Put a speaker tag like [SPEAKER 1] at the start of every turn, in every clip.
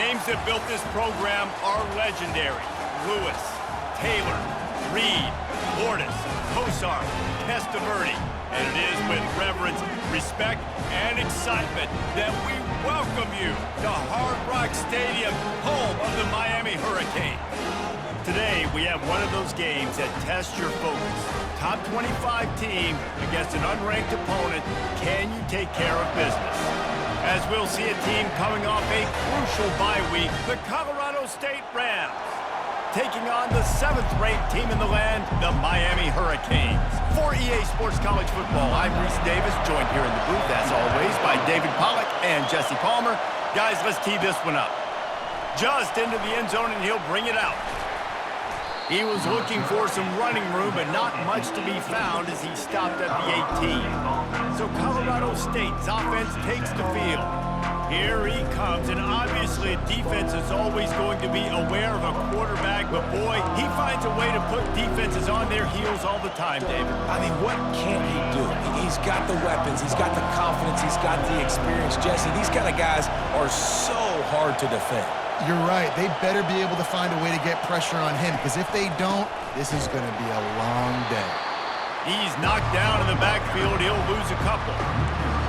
[SPEAKER 1] names that built this program are legendary. Lewis, Taylor, Reed, Bordas, Kosar, Testaverde. And it is with reverence, respect, and excitement that we welcome you to Hard Rock Stadium, home of the Miami Hurricanes. Today, we have one of those games that tests your focus. Top 25 team against an unranked opponent. Can you take care of business? As we'll see a team coming off a crucial bye week, the Colorado State Rams, taking on the 7th-ranked team in the land, the Miami Hurricanes. For EA Sports College Football, I'm Reese Davis, joined here in the booth, as always, by David Pollack and Jesse Palmer. Guys, let's tee this one up. Just into the end zone, and he'll bring it out. He was looking for some running room, but not much to be found as he stopped at the 18. So Colorado State's offense takes the field. Here he comes, and obviously defense is always going to be aware of a quarterback, but boy, he finds a way to put defenses on their heels all the time, David.
[SPEAKER 2] I mean, what can't he do? He's got the weapons, he's got the confidence, he's got the experience. Jesse, these kind of guys are so hard to defend.
[SPEAKER 3] You're right. They better be able to find a way to get pressure on him, because if they don't, this is going to be a long day.
[SPEAKER 1] He's knocked down in the backfield. He'll lose a couple.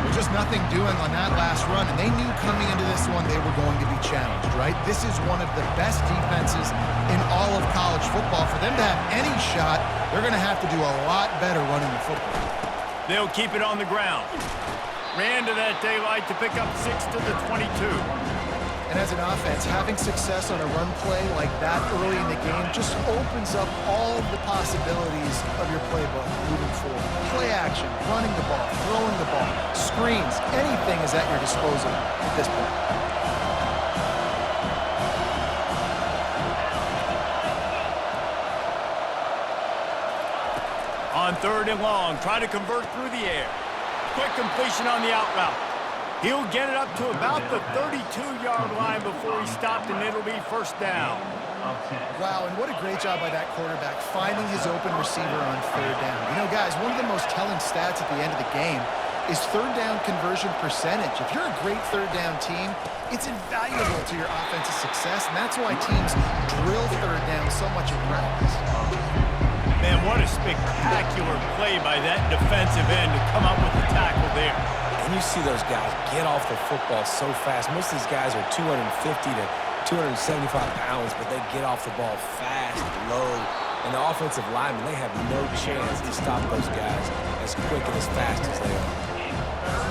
[SPEAKER 3] There's just nothing doing on that last run, and they knew coming into this one they were going to be challenged, right? This is one of the best defenses in all of college football. For them to have any shot, they're going to have to do a lot better running the football.
[SPEAKER 1] They'll keep it on the ground. Ran to that daylight to pick up 6 to the 22.
[SPEAKER 3] And as an offense, having success on a run play like that early in the game just opens up all of the possibilities of your playbook moving forward. Play action, running the ball, throwing the ball, screens, anything is at your disposal at this point.
[SPEAKER 1] On 3rd and long, try to convert through the air. Quick completion on the out route. He'll get it up to about the 32-yard line before he stopped, and it'll be first down.
[SPEAKER 3] Wow, and what a great job by that quarterback finding his open receiver on 3rd down. You know, guys, one of the most telling stats at the end of the game is 3rd down conversion percentage. If you're a great 3rd down team, it's invaluable to your offensive success, and that's why teams drill 3rd down so much in practice.
[SPEAKER 1] Man, what a spectacular play by that defensive end to come up with the tackle there.
[SPEAKER 2] And you see those guys get off the football so fast. Most of these guys are 250 to 275 pounds, but they get off the ball fast, low. And the offensive linemen, they have no chance to stop those guys as quick and as fast as they are.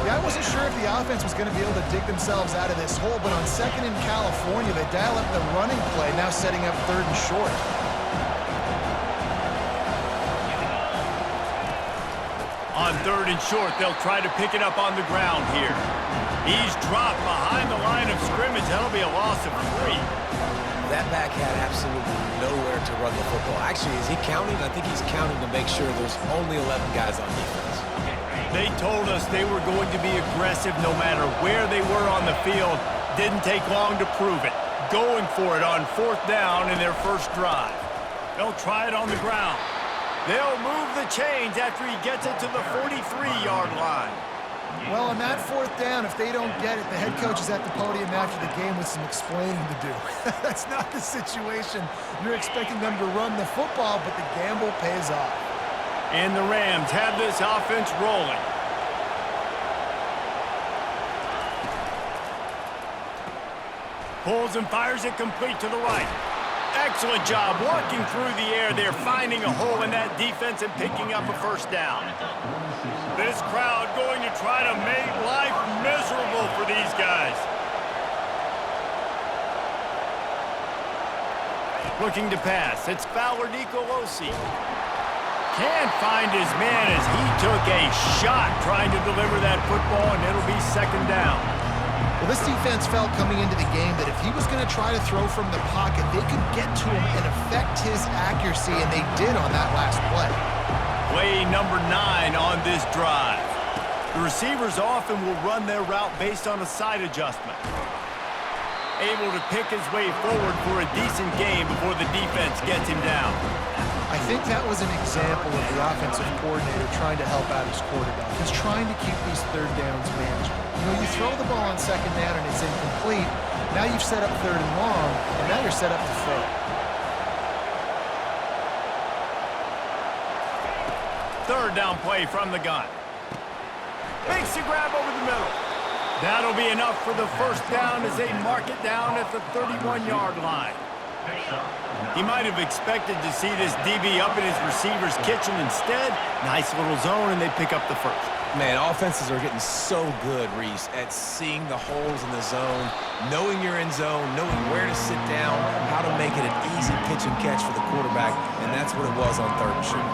[SPEAKER 3] Yeah, I wasn't sure if the offense was going to be able to dig themselves out of this hole, but on 2nd in California, they dial up the running play, now setting up 3rd and short.
[SPEAKER 1] On 3rd and short, they'll try to pick it up on the ground here. He's dropped behind the line of scrimmage. That'll be a loss of 3.
[SPEAKER 2] That back had absolutely nowhere to run the football. Actually, is he counting? I think he's counting to make sure there's only 11 guys on defense.
[SPEAKER 1] They told us they were going to be aggressive no matter where they were on the field. Didn't take long to prove it. Going for it on 4th down in their first drive. They'll try it on the ground. They'll move the chains after he gets it to the 43-yard line.
[SPEAKER 3] Well, on that 4th down, if they don't get it, the head coach is at the podium after the game with some explaining to do. That's not the situation. You're expecting them to run the football, but the gamble pays off.
[SPEAKER 1] And the Rams have this offense rolling. Pulls and fires it complete to the right. Excellent job working through the air there, finding a hole in that defense and picking up a first down. This crowd going to try to make life miserable for these guys. Looking to pass, it's Fowler Nicolosi. Can't find his man as he took a shot trying to deliver that football, and it'll be 2nd down.
[SPEAKER 3] Well, this defense felt coming into the game that if he was going to try to throw from the pocket, they could get to him and affect his accuracy, and they did on that last play.
[SPEAKER 1] Play number 9 on this drive. The receivers often will run their route based on a side adjustment. Able to pick his way forward for a decent game before the defense gets him down.
[SPEAKER 3] I think that was an example of the offensive coordinator trying to help out his quarterback. He's trying to keep these 3rd downs manageable. You know, you throw the ball on 2nd down and it's incomplete, Now you've set up 3rd and long, and now you're set up to throw.
[SPEAKER 1] Third down play from the gun. Makes the grab over the middle. That'll be enough for the first down as they mark it down at the 31-yard line. He might have expected to see this DB up in his receiver's kitchen. Instead, nice little zone, and they pick up the first.
[SPEAKER 2] Man, offenses are getting so good, Reese, at seeing the holes in the zone, knowing you're in zone, knowing where to sit down, how to make it an easy pitch and catch for the quarterback, and that's what it was on 3rd and short.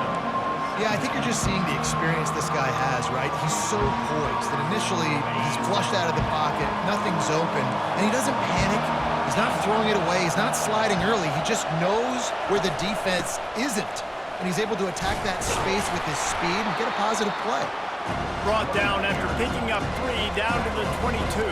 [SPEAKER 3] Yeah, I think you're just seeing the experience this guy has, right? He's so poised that initially he's flushed out of the pocket, nothing's open, and he doesn't panic. He's not throwing it away. He's not sliding early. He just knows where the defense isn't, and he's able to attack that space with his speed and get a positive play.
[SPEAKER 1] Brought down after picking up 3 down to the 22.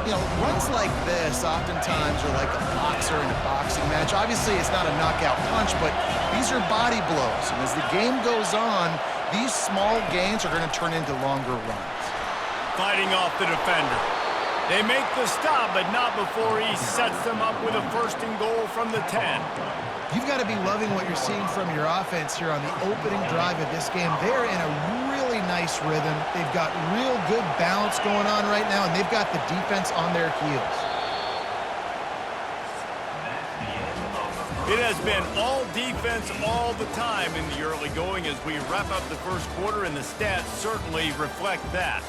[SPEAKER 3] You know, runs like this oftentimes are like a boxer in a boxing match. Obviously, it's not a knockout punch, but these are body blows. And as the game goes on, these small gains are going to turn into longer runs.
[SPEAKER 1] Fighting off the defender. They make the stop, but not before he sets them up with a 1st and goal from the 10.
[SPEAKER 3] You've got to be loving what you're seeing from your offense here on the opening drive of this game. They're in a really nice rhythm. They've got real good balance going on right now, and they've got the defense on their heels.
[SPEAKER 1] It has been all defense all the time in the early going as we wrap up the first quarter, and the stats certainly reflect that.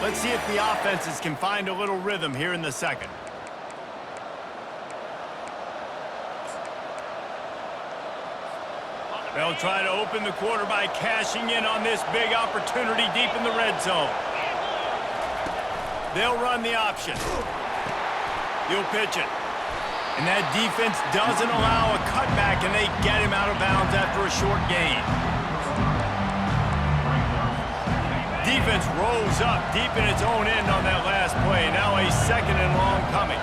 [SPEAKER 1] Let's see if the offenses can find a little rhythm here in the second. They'll try to open the quarter by cashing in on this big opportunity deep in the red zone. They'll run the option. He'll pitch it. And that defense doesn't allow a cutback, and they get him out of bounds after a short gain. Defense rolls up deep in its own end on that last play. Now a 2nd and long coming.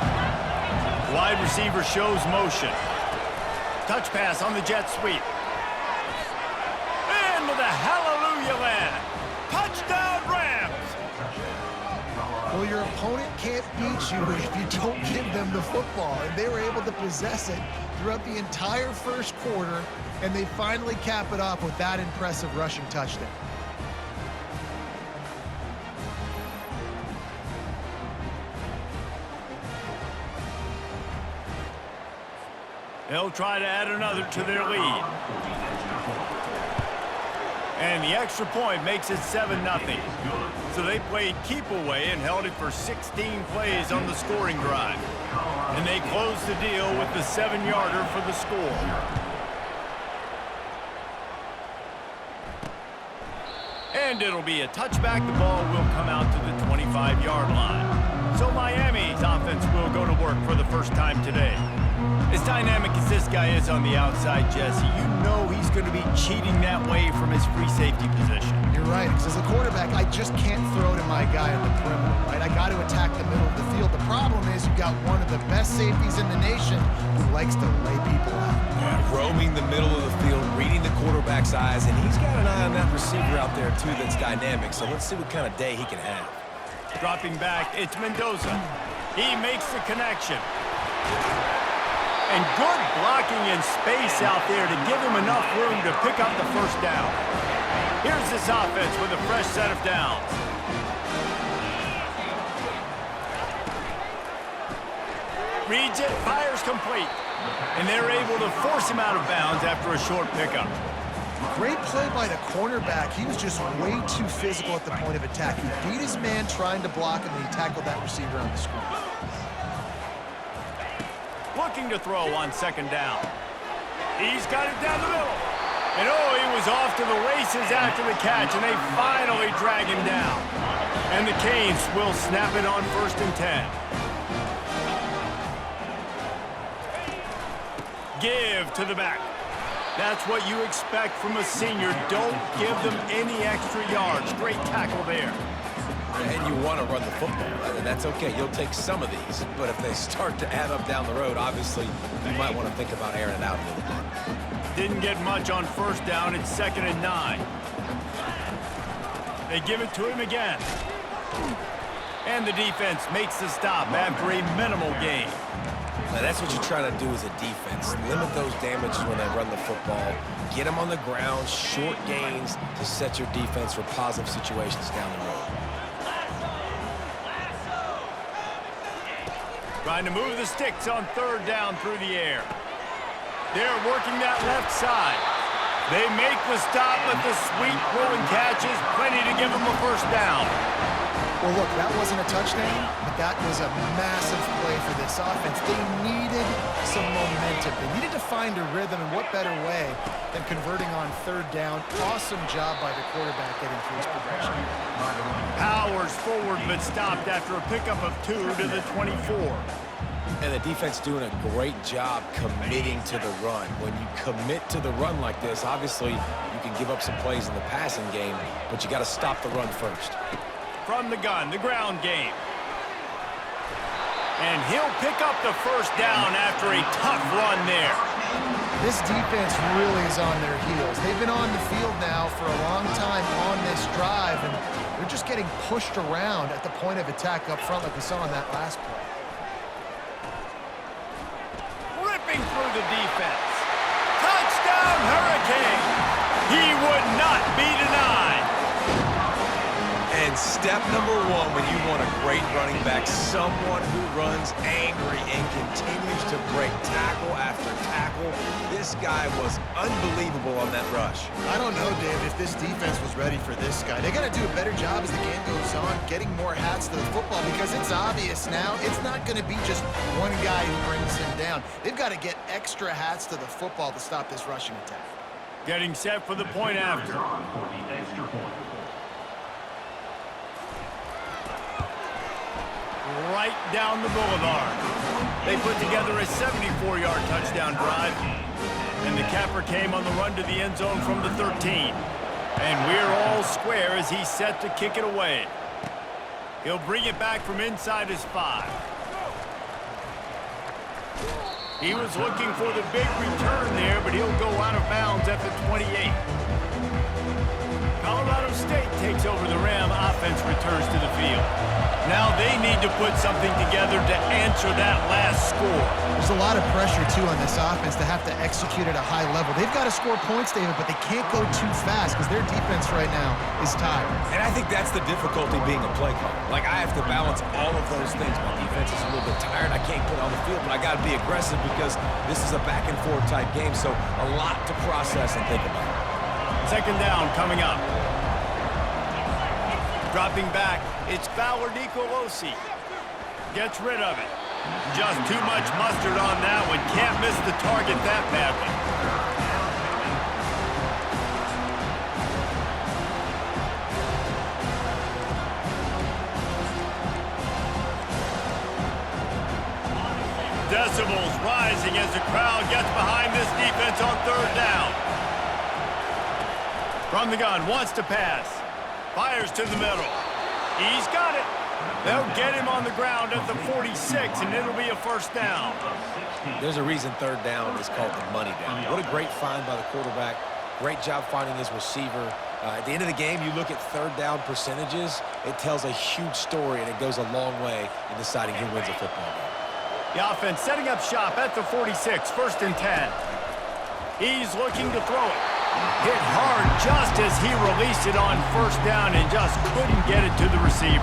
[SPEAKER 1] Wide receiver shows motion. Touch pass on the jet sweep. Into the hallelujah land. Touchdown Rams!
[SPEAKER 3] Well, your opponent can't beat you if you don't give them the football. And they were able to possess it throughout the entire first quarter, and they finally cap it off with that impressive rushing touchdown.
[SPEAKER 1] They'll try to add another to their lead. And the extra point makes it 7-0. So they played keep away and held it for 16 plays on the scoring drive. And they closed the deal with the 7-yarder for the score. And it'll be a touchback. The ball will come out to the 25-yard line. So Miami's offense will go to work for the first time today. As dynamic as this guy is on the outside, Jesse, you know he's going to be cheating that way from his free safety position.
[SPEAKER 3] You're right, because as a quarterback, I just can't throw to my guy on the perimeter, right? I got to attack the middle of the field. The problem is you've got one of the best safeties in the nation who likes to lay people out.
[SPEAKER 2] Yeah, roaming the middle of the field, reading the quarterback's eyes, and he's got an eye on that receiver out there, too, that's dynamic. So let's see what kind of day he can have.
[SPEAKER 1] Dropping back, it's Mendoza. He makes the connection. And good blocking in space out there to give him enough room to pick up the first down. Here's this offense with a fresh set of downs. Reads it, fires complete. And they're able to force him out of bounds after a short pickup.
[SPEAKER 3] Great play by the cornerback. He was just way too physical at the point of attack. He beat his man trying to block him, and he tackled that receiver on the screen.
[SPEAKER 1] Looking to throw on 2nd down. He's got it down the middle. And oh, he was off to the races after the catch, and they finally drag him down. And the Canes will snap it on 1st and 10. Give to the back. That's what you expect from a senior. Don't give them any extra yards. Great tackle there.
[SPEAKER 2] And you want to run the football, and that's okay. You'll take some of these, but if they start to add up down the road, obviously, you might want to think about airing it out a little bit.
[SPEAKER 1] Didn't get much on first down. It's 2nd and 9. They give it to him again. And the defense makes the stop after a minimal gain.
[SPEAKER 2] Now, that's what you're trying to do as a defense. Limit those damages when they run the football. Get them on the ground, short gains to set your defense for positive situations down the road.
[SPEAKER 1] Trying to move the sticks on 3rd down through the air. They're working that left side. They make the stop, but the sweet throwing catch is plenty to give them a first down.
[SPEAKER 3] Well, look, that wasn't a touchdown, but that was a massive play for this offense. They needed some momentum. They needed to find a rhythm, and what better way than converting on 3rd down. Awesome job by the quarterback getting through his progression.
[SPEAKER 1] Powers forward, but stopped after a pickup of 2 to the 24.
[SPEAKER 2] And the defense doing a great job committing to the run. When you commit to the run like this, obviously you can give up some plays in the passing game, but you got to stop the run first.
[SPEAKER 1] From the gun, the ground game. And he'll pick up the first down after a tough run there.
[SPEAKER 3] This defense really is on their heels. They've been on the field now for a long time on this drive, and they're just getting pushed around at the point of attack up front like we saw in that last play.
[SPEAKER 1] Ripping through the defense. Touchdown, Hurricane! He would not be denied.
[SPEAKER 2] And step number 1 when you want a great running back, someone who runs angry and continues to break tackle after tackle. This guy was unbelievable on that rush.
[SPEAKER 3] I don't know, Dave, if this defense was ready for this guy. They got to do a better job as the game goes on, getting more hats to the football, because it's obvious now it's not going to be just one guy who brings him down. They've got to get extra hats to the football to stop this rushing attack.
[SPEAKER 1] Getting set for the point after. Right down the boulevard. They put together a 74-yard touchdown drive, and the capper came on the run to the end zone from the 13. And we're all square as he's set to kick it away. He'll bring it back from inside his 5. He was looking for the big return there, but he'll go out of bounds at the 28. Colorado State takes over the Ram. Offense returns to the field. Now they need to put something together to answer that last score.
[SPEAKER 3] There's a lot of pressure, too, on this offense to have to execute at a high level. They've got to score points, David, but they can't go too fast because their defense right now is tired.
[SPEAKER 2] And I think that's the difficulty being a play caller. Like, I have to balance all of those things. My defense is a little bit tired. I can't put on the field, but I got to be aggressive because this is a back-and-forth type game, so a lot to process and think about.
[SPEAKER 1] 2nd down coming up. Dropping back, it's Fowler Nicolosi. Gets rid of it. Just too much mustard on that one. Can't miss the target that badly. Decibels rising as the crowd gets behind this defense on 3rd down. From the gun, wants to pass. Fires to the middle. He's got it. They'll get him on the ground at the 46, and it'll be a first down.
[SPEAKER 2] There's a reason 3rd down is called the money down. What a great find by the quarterback. Great job finding his receiver. At the end of the game, you look at 3rd down percentages. It tells a huge story, and it goes a long way in deciding who wins a football game.
[SPEAKER 1] The offense setting up shop at the 46, 1st and 10. He's looking to throw it. Hit hard just as he released it on 1st down and just couldn't get it to the receiver.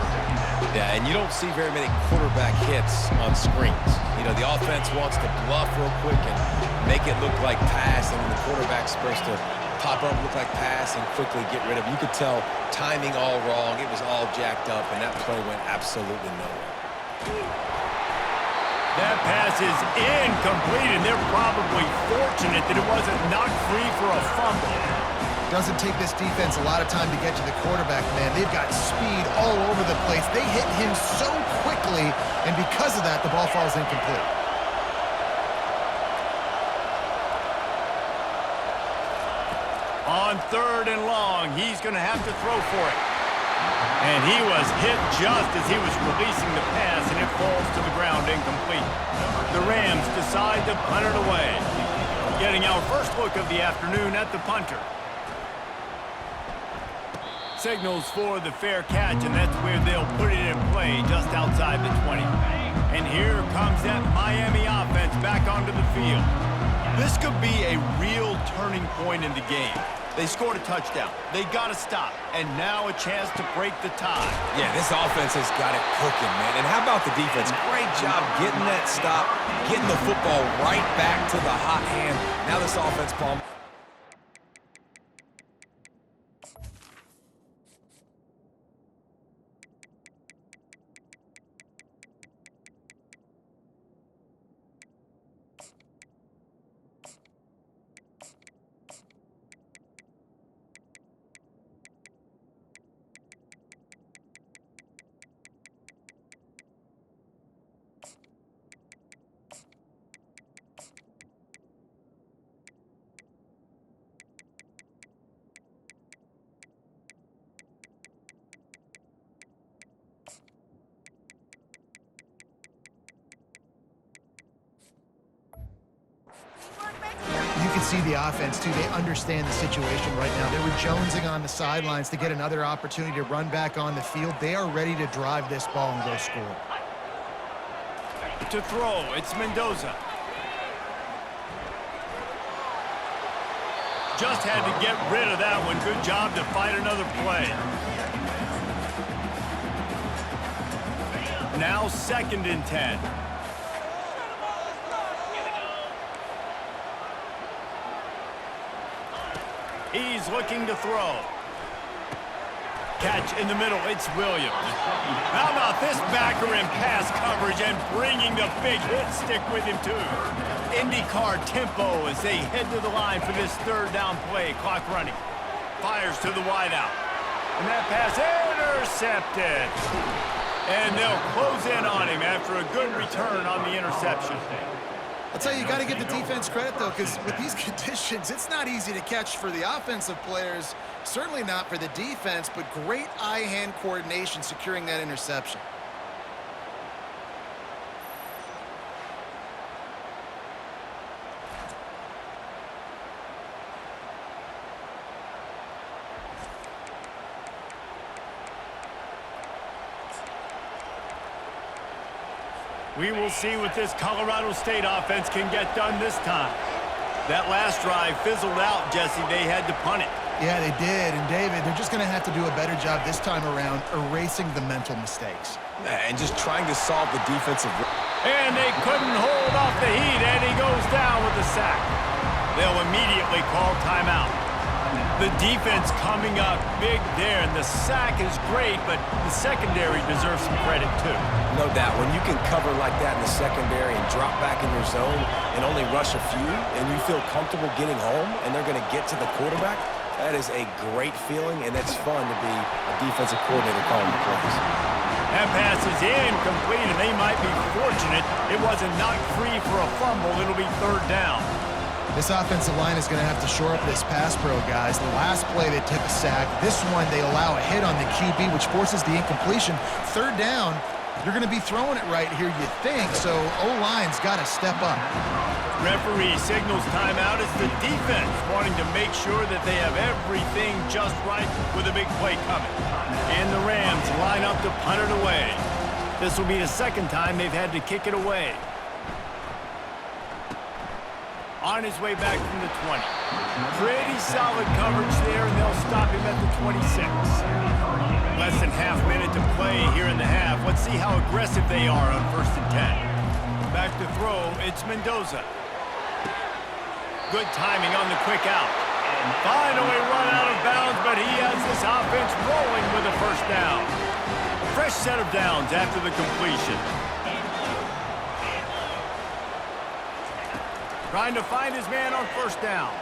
[SPEAKER 2] Yeah, and you don't see very many quarterback hits on screens. You know, the offense wants to bluff real quick and make it look like pass, and then the quarterback's supposed to pop up, look like pass, and quickly get rid of it. You could tell timing all wrong. It was all jacked up, and that play went absolutely nowhere.
[SPEAKER 1] That pass is incomplete, and they're probably fortunate that it wasn't knocked free for a fumble.
[SPEAKER 3] Doesn't take this defense a lot of time to get to the quarterback, man. They've got speed all over the place. They hit him so quickly, and because of that, the ball falls incomplete.
[SPEAKER 1] On 3rd and long, he's going to have to throw for it. And he was hit just as he was releasing the pass, and it falls to the ground incomplete. The Rams decide to punt it away. Getting our first look of the afternoon at the punter. Signals for the fair catch, and that's where they'll put it in play, just outside the 20. And here comes that Miami offense back onto the field. This could be a real turning point in the game. They scored a touchdown. They got to stop. And now a chance to break the tie.
[SPEAKER 2] Yeah, this offense has got it cooking, man. And how about the defense? Great job getting that stop, getting the football right back to the hot hand. Now this offense, Paul.
[SPEAKER 3] You can see the offense, too. They understand the situation right now. They were jonesing on the sidelines to get another opportunity to run back on the field. They are ready to drive this ball and go score.
[SPEAKER 1] To throw, it's Mendoza. Just had to get rid of that one. Good job to fight another play. Now 2nd and 10. He's looking to throw. Catch in the middle, it's Williams. How about this backer in pass coverage and bringing the big hit stick with him too. IndyCar tempo as they head to the line for this 3rd down play. Clock running. Fires to the wideout. And that pass intercepted. And they'll close in on him after a good return on the interception.
[SPEAKER 3] I'll tell you, you got to give the defense credit, though, because with these conditions, it's not easy to catch for the offensive players, certainly not for the defense, but great eye-hand coordination securing that interception.
[SPEAKER 1] We will see what this Colorado State offense can get done this time. That last drive fizzled out, Jesse. They had to punt it.
[SPEAKER 3] Yeah, they did. And, David, they're just going to have to do a better job this time around erasing the mental mistakes.
[SPEAKER 2] And just trying to solve the defensive.
[SPEAKER 1] And they couldn't hold off the heat, and he goes down with a sack. They'll immediately call timeout. The defense coming up big there, and the sack is great, but the secondary deserves some credit too.
[SPEAKER 2] No doubt. When you can cover like that in the secondary and drop back in your zone and only rush a few, and you feel comfortable getting home, and they're going to get to the quarterback, that is a great feeling, and it's fun to be a defensive coordinator calling the plays.
[SPEAKER 1] That pass is incomplete, and they might be fortunate it wasn't knocked free for a fumble. It'll be 3rd down.
[SPEAKER 3] This offensive line is going to have to shore up this pass pro, guys. The last play they took a sack. This one they allow a hit on the QB, which forces the incompletion. 3rd down, you're going to be throwing it right here, you think, so O-line's got to step up.
[SPEAKER 1] Referee signals timeout. It's the defense wanting to make sure that they have everything just right with a big play coming. And the Rams line up to punt it away. This will be the 2nd time they've had to kick it away. On his way back from the 20. Pretty solid coverage there, and they'll stop him at the 26. Less than half minute to play here in the half. Let's see how aggressive they are on 1st and 10. Back to throw, it's Mendoza. Good timing on the quick out. Finally run out of bounds, but he has this offense rolling with a 1st down. Fresh set of downs after the completion. Trying to find his man on 1st down.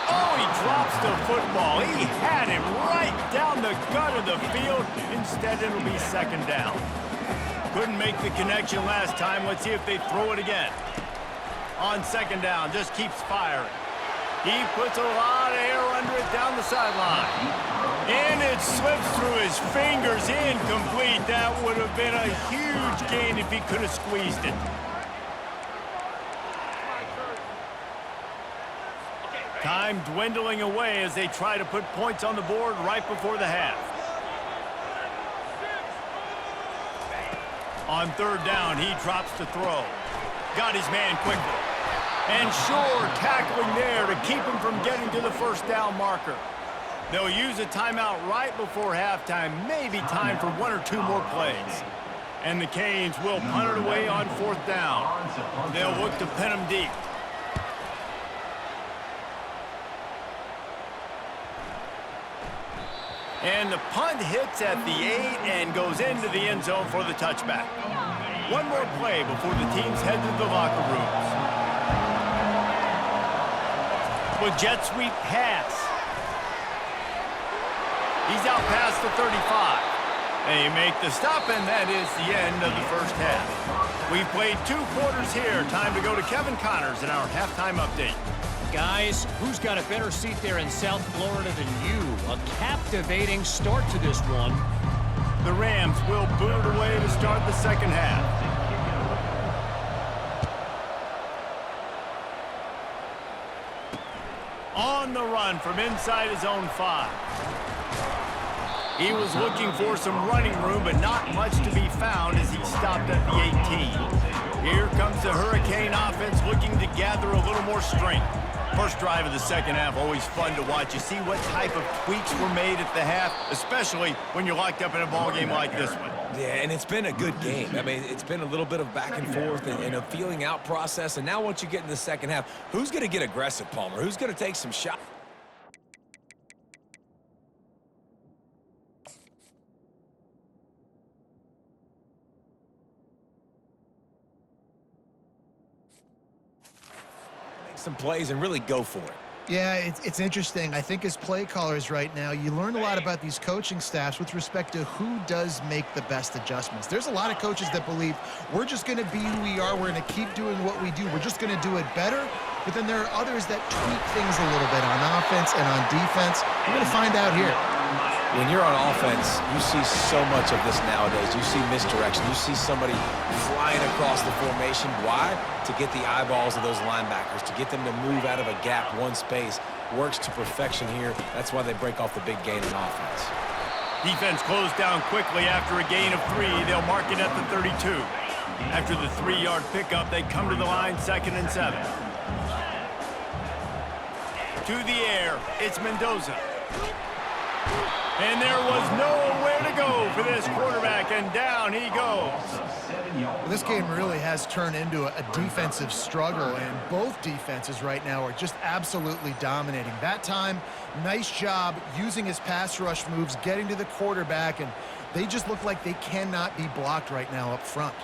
[SPEAKER 1] Oh, he drops the football. He had him right down the gut of the field. Instead, it'll be 2nd down. Couldn't make the connection last time. Let's see if they throw it again. On 2nd down, just keeps firing. He puts a lot of air under it down the sideline. And it slips through his fingers, incomplete. That would have been a huge gain if he could have squeezed it. Time dwindling away as they try to put points on the board right before the half. On third down, he drops to throw. Got his man quickly. And sure, tackling there to keep him from getting to the first down marker. They'll use a timeout right before halftime, maybe time for 1 or 2 more plays. And the Canes will punt it away on fourth down. They'll look to pin him deep. And the punt hits at the 8 and goes into the end zone for the touchback. One more play before the teams head to the locker rooms. With jet sweep pass. He's out past the 35. They make the stop, and that is the end of the first half. We've played 2 quarters here. Time to go to Kevin Connors in our halftime update.
[SPEAKER 4] Guys, who's got a better seat there in South Florida than you? A captivating start to this one.
[SPEAKER 1] The Rams will boot it away to start the second half. On the run from inside his own 5. He was looking for some running room, but not much to be found as he stopped at the 18. Here comes the Hurricane offense looking to gather a little more strength. First drive of the second half, always fun to watch. You see what type of tweaks were made at the half, especially when you're locked up in a ball game like this one.
[SPEAKER 2] Yeah, and it's been a good game. I mean, it's been a little bit of back and forth and a feeling out process. And now once you get in the second half, who's going to get aggressive, Palmer? Who's going to take some shots? Some plays and really go for it.
[SPEAKER 3] Yeah, it's interesting. I think as play callers right now, you learn a lot about these coaching staffs with respect to who does make the best adjustments. There's a lot of coaches that believe we're just going to be who we are. We're going to keep doing what we do. We're just going to do it better. But then there are others that tweak things a little bit on offense and on defense. We're going to find out here.
[SPEAKER 2] When you're on offense, you see so much of this nowadays. You see misdirection. You see somebody flying across the formation. Why? To get the eyeballs of those linebackers, to get them to move out of a gap, one space. Works to perfection here. That's why they break off the big gain in offense.
[SPEAKER 1] Defense closed down quickly after a gain of 3. They'll mark it at the 32. After the 3-yard pickup, they come to the line, 2nd and 7. To the air, it's Mendoza. And there was nowhere to go for this quarterback, and down he goes.
[SPEAKER 3] This game really has turned into a defensive struggle, and both defenses right now are just absolutely dominating. That time, nice job using his pass rush moves, getting to the quarterback, and they just look like they cannot be blocked right now up front.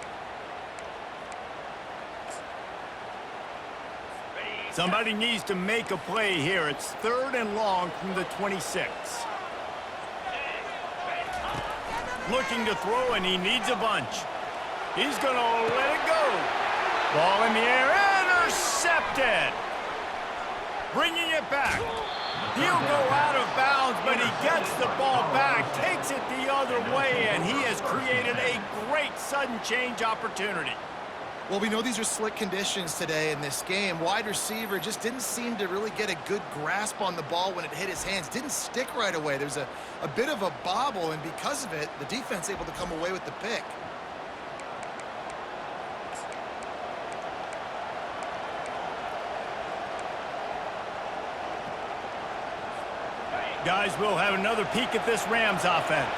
[SPEAKER 1] Somebody needs to make a play here. It's 3rd and long from the 26. Looking to throw, and he needs a bunch. He's going to let it go. Ball in the air, intercepted. Bringing it back. He'll go out of bounds, but he gets the ball back, takes it the other way, and he has created a great sudden change opportunity.
[SPEAKER 3] Well, we know these are slick conditions today in this game. Wide receiver just didn't seem to really get a good grasp on the ball when it hit his hands. Didn't stick right away. There's a bit of a bobble, and because of it, the defense able to come away with the pick.
[SPEAKER 1] Guys, we'll have another peek at this Rams offense.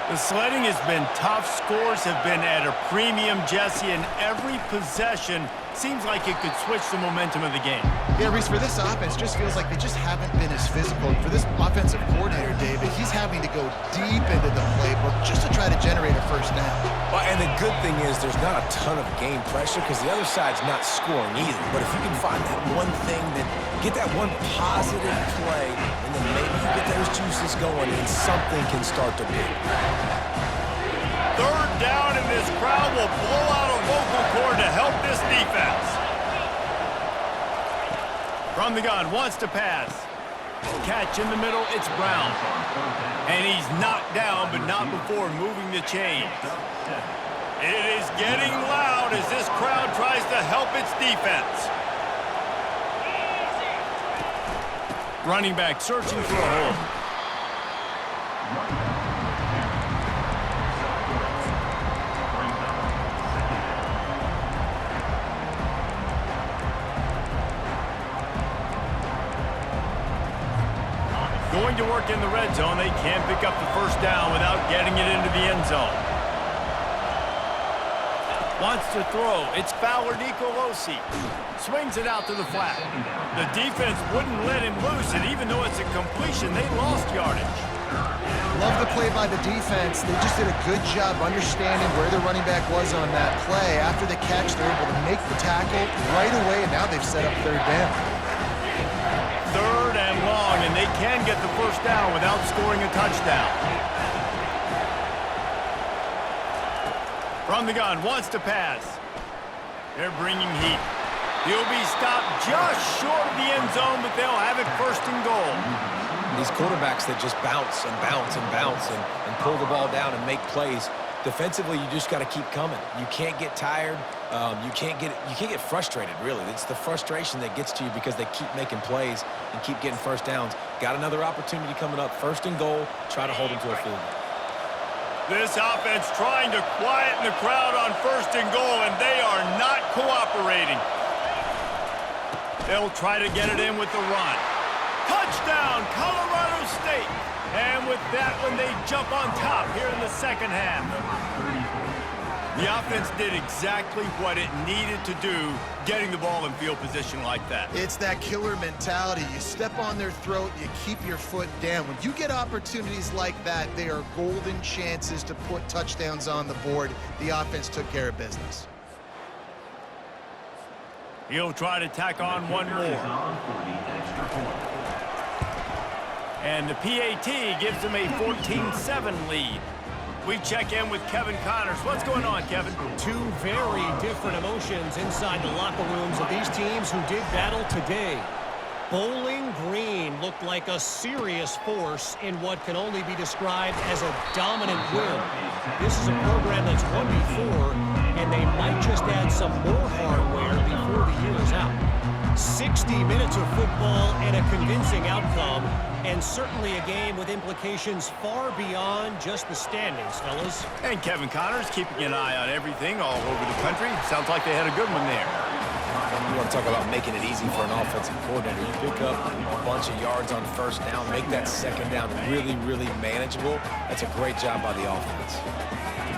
[SPEAKER 1] The sledding has been tough. Scores have been at a premium, Jesse, and every possession seems like it could switch the momentum of the game.
[SPEAKER 3] Yeah, Reese, for this offense, just feels like they just haven't been as physical. For this offensive coordinator, David, he's having to go deep into the playbook just to try to generate a first down.
[SPEAKER 2] Well, and the good thing is there's not a ton of game pressure because the other side's not scoring either. But if you can find that one thing, that get that one positive play, and then maybe you get those juices going and something can start to build.
[SPEAKER 1] 3rd down, and this crowd will blow out a vocal cord to help this defense. From the gun, wants to pass. Catch in the middle, it's Brown. And he's knocked down, but not before moving the chains. It is getting loud as this crowd tries to help its defense. Running back searching for a hole. Going to work in the red zone. They can't pick up the first down without getting it into the end zone. Wants to throw. It's Fowler Nicolosi. Swings it out to the flat. The defense wouldn't let him loose, and even though it's a completion, they lost yardage.
[SPEAKER 3] Love the play by the defense. They just did a good job understanding where the running back was on that play. After the catch, they're able to make the tackle right away, and now they've set up third down.
[SPEAKER 1] Third and long, and they can get the first down without scoring a touchdown. From the gun, wants to pass. They're bringing heat. He'll be stopped just short of the end zone, but they'll have it first and goal.
[SPEAKER 2] These quarterbacks that just bounce and bounce and bounce and pull the ball down and make plays. Defensively, you just got to keep coming. You can't get tired. You can't get frustrated, really. It's the frustration that gets to you because they keep making plays and keep getting first downs. Got another opportunity coming up. First and goal. Try to hold them to a field goal.
[SPEAKER 1] This offense trying to quieten the crowd on first and goal, and they are not cooperating. They'll try to get it in with the run. Touchdown, Colorado State. And with that one, they jump on top here in the second half. The offense did exactly what it needed to do, getting the ball in field position like that.
[SPEAKER 3] It's that killer mentality. You step on their throat, you keep your foot down. When you get opportunities like that, they are golden chances to put touchdowns on the board. The offense took care of business.
[SPEAKER 1] He'll try to tack on one more. And the PAT gives them a 14-7 lead. We check in with Kevin Connors. What's going on, Kevin?
[SPEAKER 4] Two very different emotions inside the locker rooms of these teams who did battle today. Bowling Green looked like a serious force in what can only be described as a dominant win. This is a program that's won before, and they might just add some more hardware before the year is out. 60 minutes of football and a convincing outcome, and certainly a game with implications far beyond just the standings, fellas.
[SPEAKER 1] And Kevin Connors keeping an eye on everything all over the country. Sounds like they had a good one there.
[SPEAKER 2] You want to talk about making it easy for an offensive coordinator. You pick up a bunch of yards on first down, make that second down really, really manageable. That's a great job by the offense.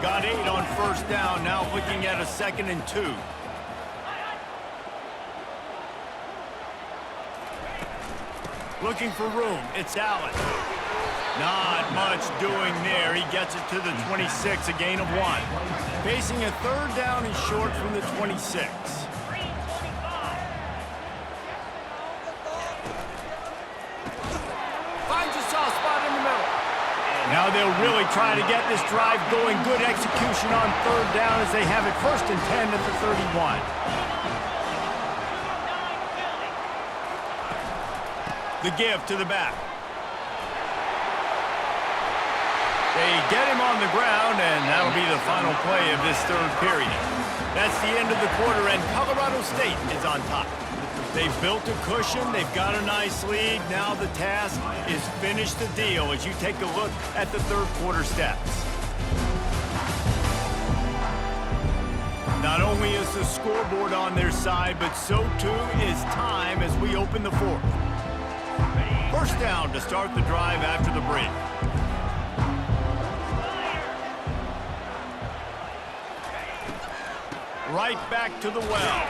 [SPEAKER 1] Got 8 on first down, now looking at a 2nd and 2. Looking for room, it's Allen. Not much doing there. He gets it to the 26, a gain of 1. Facing a third down and short from the 26. Finds a soft spot in the middle. Now they'll really try to get this drive going. Good execution on third down as they have it 1st and 10 at the 31. The give to the back. They get him on the ground, and that'll be the final play of this third period. That's the end of the quarter, and Colorado State is on top. They've built a cushion. They've got a nice lead. Now the task is finish the deal as you take a look at the third quarter stats. Not only is the scoreboard on their side, but so too is time as we open the fourth. First down to start the drive after the break. Right back to the well.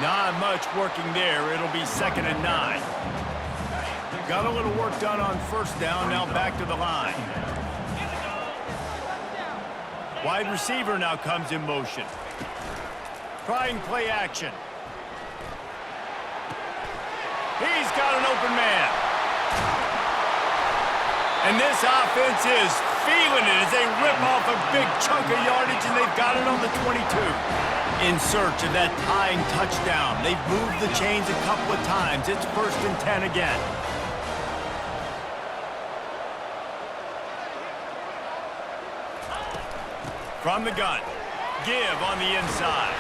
[SPEAKER 1] Not much working there. It'll be 2nd and 9. Got a little work done on first down. Now back to the line. Wide receiver now comes in motion. Trying play action. He's got an open man. And this offense is feeling it as they rip off a big chunk of yardage, and they've got it on the 22. In search of that tying touchdown. They've moved the chains a couple of times. It's 1st and 10 again. From the gun. Give on the inside.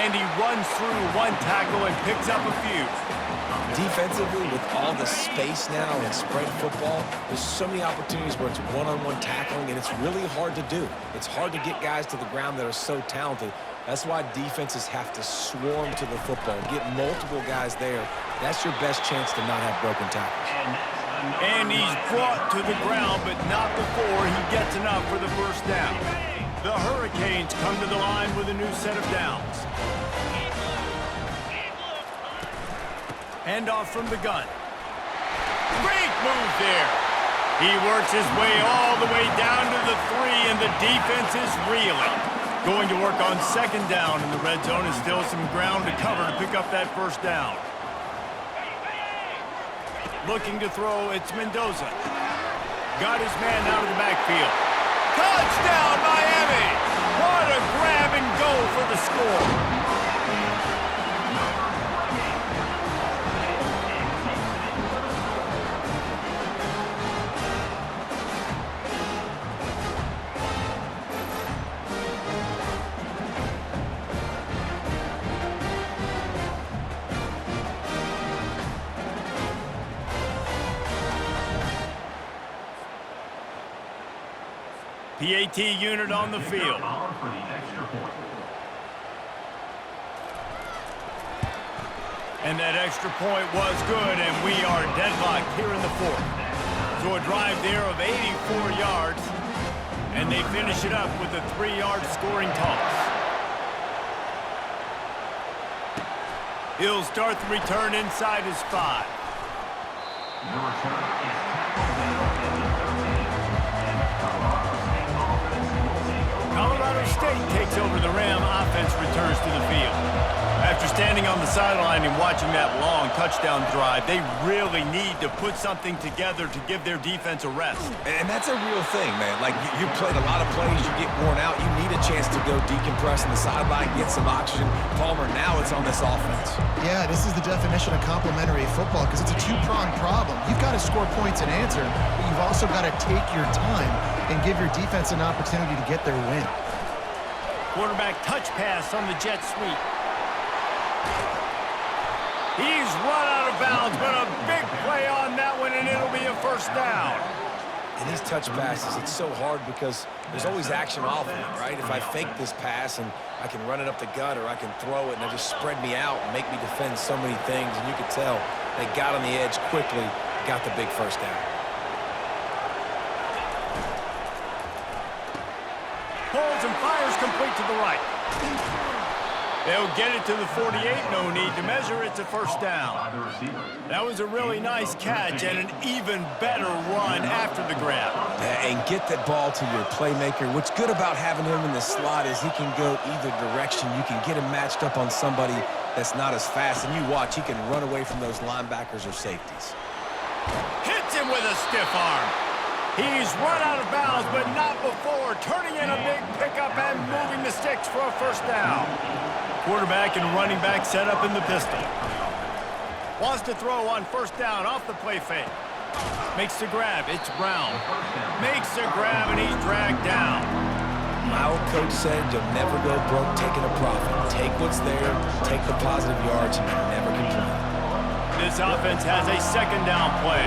[SPEAKER 1] And he runs through one tackle and picks up a few.
[SPEAKER 2] Defensively, with all the space now and spread football, there's so many opportunities where it's one-on-one tackling, and it's really hard to do. It's hard to get guys to the ground that are so talented. That's why defenses have to swarm to the football, get multiple guys there. That's your best chance to not have broken tackles.
[SPEAKER 1] And he's brought to the ground, but not before he gets enough for the first down. The Hurricanes come to the line with a new set of downs. Handoff from the gun. Great move there. He works his way all the way down to the 3, and the defense is reeling. Going to work on second down in the red zone, and still some ground to cover to pick up that first down. Looking to throw, it's Mendoza. Got his man out of the backfield. Touchdown, Miami! What a grab and go for the score. PAT unit on the field. And that extra point was good, and we are deadlocked here in the fourth. So a drive there of 84 yards, and they finish it up with a 3-yard scoring toss. He'll start the return inside his 5.
[SPEAKER 5] The return is
[SPEAKER 1] Colorado State takes over the Ram. Offense returns to the field. After standing on the sideline and watching that long touchdown drive, they really need to put something together to give their defense a rest.
[SPEAKER 2] And that's a real thing, man. Like, you played a lot of plays, you get worn out, you need a chance to go decompress on the sideline, get some oxygen. Palmer, now it's on this offense.
[SPEAKER 3] Yeah, this is the definition of complementary football because it's a two-pronged problem. You've got to score points and answer, but you've also got to take your time and give your defense an opportunity to get their win.
[SPEAKER 1] Quarterback touch pass on the jet sweep. He's run out of bounds, but a big play on that one, and it'll be a first down.
[SPEAKER 2] And these touch passes, it's so hard because there's always action off of it, right? If I fake this pass and I can run it up the gut or I can throw it and it just spread me out and make me defend so many things, and you could tell they got on the edge quickly, got the big first down.
[SPEAKER 1] Pulls and fires complete to the right. They'll get it to the 48, no need to measure, it's a first down. That was a really nice catch and an even better run after the grab.
[SPEAKER 2] And get that ball to your playmaker. What's good about having him in the slot is he can go either direction. You can get him matched up on somebody that's not as fast, and you watch, he can run away from those linebackers or safeties.
[SPEAKER 1] Hits him with a stiff arm. He's run out of bounds, but not before turning in a big pickup and moving the sticks for a first down. Quarterback and running back set up in the pistol. Wants to throw on first down off the play fake. Makes the grab. It's Brown. Makes the grab, and he's dragged down.
[SPEAKER 2] My old coach said you'll never go broke taking a profit. Take what's there, take the positive yards, and never complain.
[SPEAKER 1] This offense has a second down play.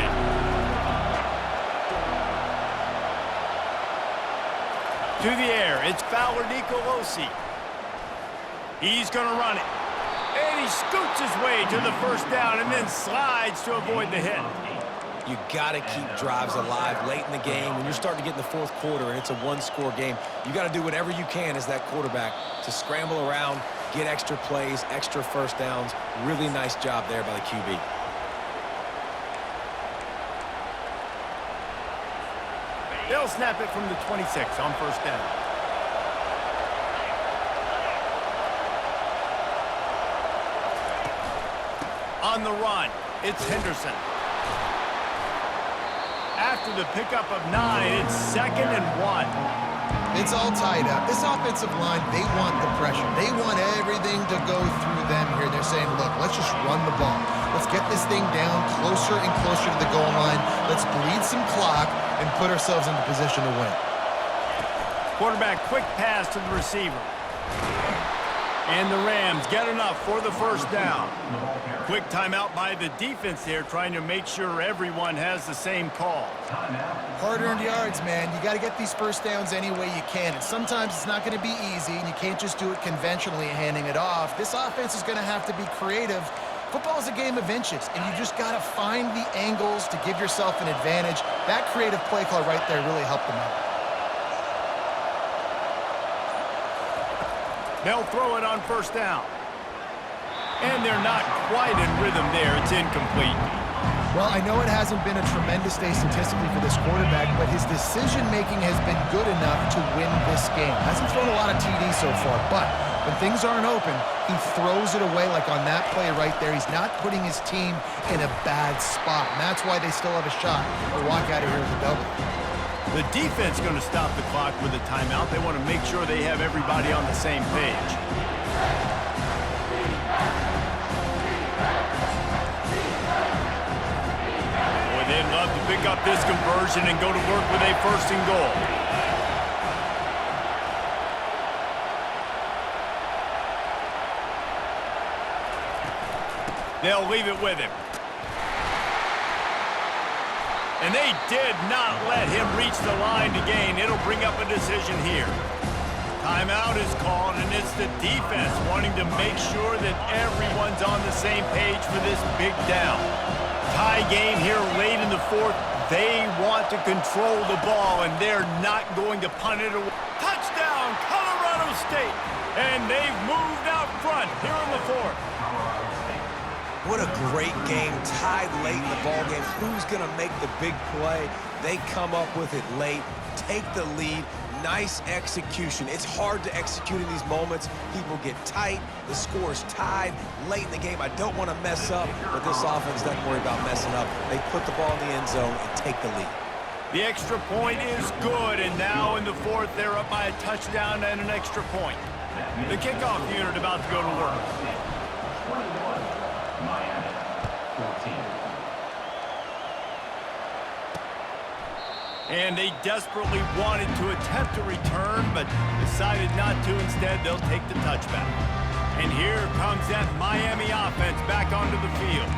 [SPEAKER 1] To the air, it's Fowler Nicolosi. He's going to run it. And he scoots his way to the first down and then slides to avoid the hit.
[SPEAKER 2] You got to keep drives alive late in the game. When you're starting to get in the fourth quarter and it's a one-score game, you got to do whatever you can as that quarterback to scramble around, get extra plays, extra first downs. Really nice job there by the QB.
[SPEAKER 1] They'll snap it from the 26 on first down. On the run, it's Henderson. After the pickup of 9, it's 2nd and 1.
[SPEAKER 3] It's all tied up. This offensive line, they want the pressure. They want everything to go through them here. They're saying, look, let's just run the ball. Let's get this thing down closer and closer to the goal line. Let's bleed some clock and put ourselves into position to win.
[SPEAKER 1] Quarterback quick pass to the receiver. And the Rams get enough for the first down. Quick timeout by the defense there, trying to make sure everyone has the same call.
[SPEAKER 3] Hard-earned yards, man. You got to get these first downs any way you can. And sometimes it's not going to be easy, and you can't just do it conventionally and handing it off. This offense is going to have to be creative. Football is a game of inches, and you just got to find the angles to give yourself an advantage. That creative play call right there really helped them out.
[SPEAKER 1] They'll throw it on first down. And they're not quite in rhythm there. It's incomplete.
[SPEAKER 3] Well, I know it hasn't been a tremendous day statistically for this quarterback, but his decision-making has been good enough to win this game. Hasn't thrown a lot of TDs so far, but when things aren't open, he throws it away like on that play right there. He's not putting his team in a bad spot, and that's why they still have a shot to walk out of here with a W.
[SPEAKER 1] The defense going to stop the clock with a timeout. They want to make sure they have everybody on the same page. Boy, they'd love to pick up this conversion and go to work with a first and goal. They'll leave it with him. And they did not let him reach the line to gain. It'll bring up a decision here. Timeout is called, and it's the defense wanting to make sure that everyone's on the same page for this big down. Tie game here late in the fourth. They want to control the ball, and they're not going to punt it away. Touchdown, Colorado State! And they've moved out front here in the fourth.
[SPEAKER 2] What a great game, tied late in the ball game. Who's going to make the big play? They come up with it late, take the lead. Nice execution. It's hard to execute in these moments. People get tight. The score's tied late in the game. I don't want to mess up, but this offense doesn't worry about messing up. They put the ball in the end zone and take the lead.
[SPEAKER 1] The extra point is good, and now in the fourth, they're up by a touchdown and an extra point. The kickoff unit about to go to work. And they desperately wanted to attempt a return, but decided not to. Instead, they'll take the touchback. And here comes that Miami offense back onto the field.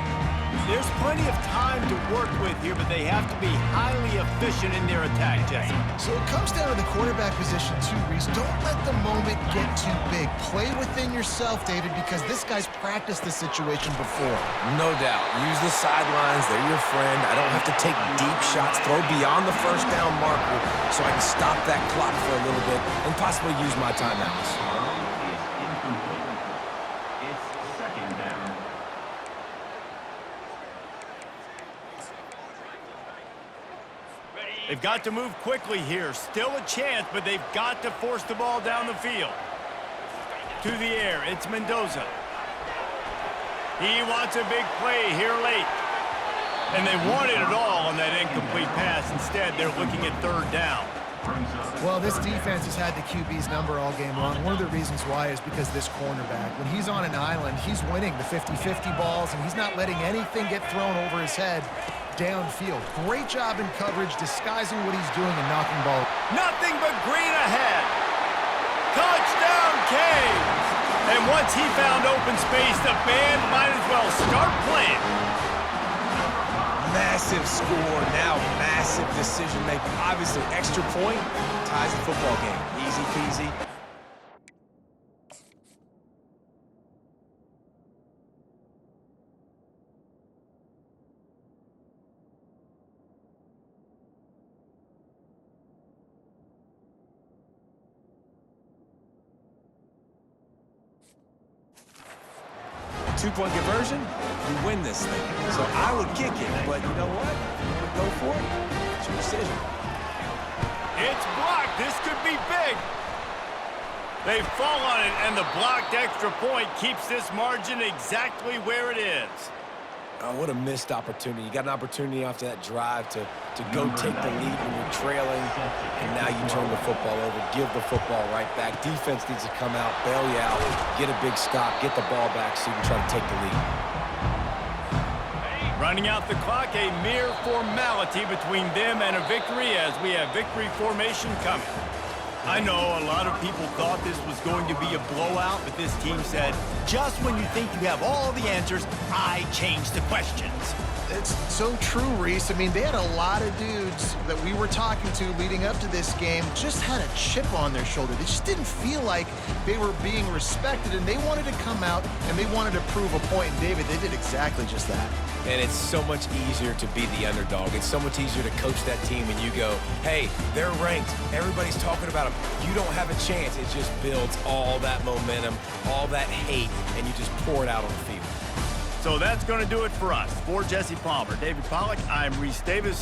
[SPEAKER 1] There's plenty of time to work with here, but they have to be highly efficient in their attack, Jesse.
[SPEAKER 3] So it comes down to the quarterback position too, Reese. Don't let the moment get too big. Play within yourself, David, because this guy's practiced this situation before.
[SPEAKER 2] No doubt. Use the sidelines. They're your friend. I don't have to take deep shots. Throw beyond the first down marker so I can stop that clock for a little bit and possibly use my timeouts.
[SPEAKER 1] They've got to move quickly here. Still a chance, but they've got to force the ball down the field. To the air, it's Mendoza. He wants a big play here late. And they wanted it all on that incomplete pass. Instead, they're looking at third down.
[SPEAKER 3] Well, this defense has had the QB's number all game long. One of the reasons why is because this cornerback, when he's on an island, he's winning the 50-50 balls, and he's not letting anything get thrown over his head downfield. Great job in coverage, disguising what he's doing and knocking ball.
[SPEAKER 1] Nothing but green ahead. Touchdown, Canes! And once he found open space, the band might as well start playing.
[SPEAKER 2] Massive score, now massive decision making. Obviously, extra point ties the football game. Easy peasy. Two-point conversion, you win this thing. So I would kick it, but you know what? You want to go for it? It's your decision.
[SPEAKER 1] It's blocked. This could be big. They fall on it, and the blocked extra point keeps this margin exactly where it is.
[SPEAKER 2] Oh, what a missed opportunity. You got an opportunity after that drive to go take the lead when you're trailing, and now you turn the football over, give the football right back. Defense needs to come out, bail you out, get a big stop, get the ball back so you can try to take the lead.
[SPEAKER 1] Running out the clock, a mere formality between them and a victory as we have victory formation coming. I know a lot of people thought this was going to be a blowout, but this team said, just when you think you have all the answers, I change the questions.
[SPEAKER 3] It's so true, Reese. I mean, they had a lot of dudes that we were talking to leading up to this game just had a chip on their shoulder. They just didn't feel like they were being respected, and they wanted to come out and they wanted to prove a point. And David, they did exactly just that.
[SPEAKER 2] And it's so much easier to be the underdog. It's so much easier to coach that team and you go, hey, they're ranked. Everybody's talking about them. You don't have a chance. It just builds all that momentum, all that hate, and you just pour it out on the field.
[SPEAKER 1] So that's going to do it for us. For Jesse Palmer, David Pollack, I'm Reese Davis.